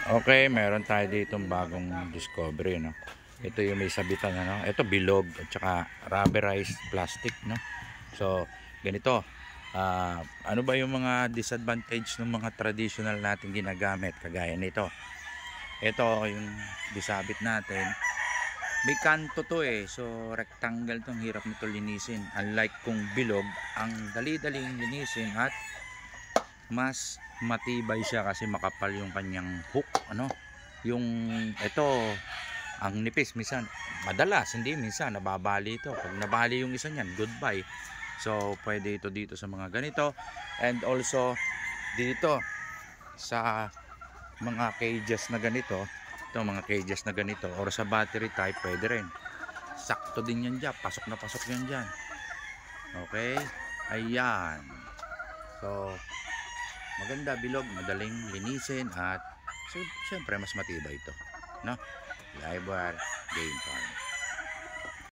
Okay, meron tayo ditong bagong discovery, no. Ito yung may sabitan, ano. Ito bilog at saka rubberized plastic, no. So, ganito. Ano ba yung mga disadvantage ng mga traditional natin ginagamit kagaya nito? Ito yung disabit natin. May kanto to eh. So, rectangle tong hirap nito linisin. Unlike kung bilog, ang dali-daling linisin at mas matibay siya kasi makapal yung kanyang hook, ano. Yung ito, ang nipis minsan, madalas hindi minsan nababali ito. Pag nabali yung isa niyan, goodbye. So pwede ito dito sa mga ganito, and also dito sa mga cages na ganito. Ito mga cages na ganito or sa battery type pwede rin. Sakto din yan dyan, pasok na pasok yan dyan. Okay, ayan. So maganda, bilog, madaling linisin at so, syempre mas matibay ito, no? Live wire game farm.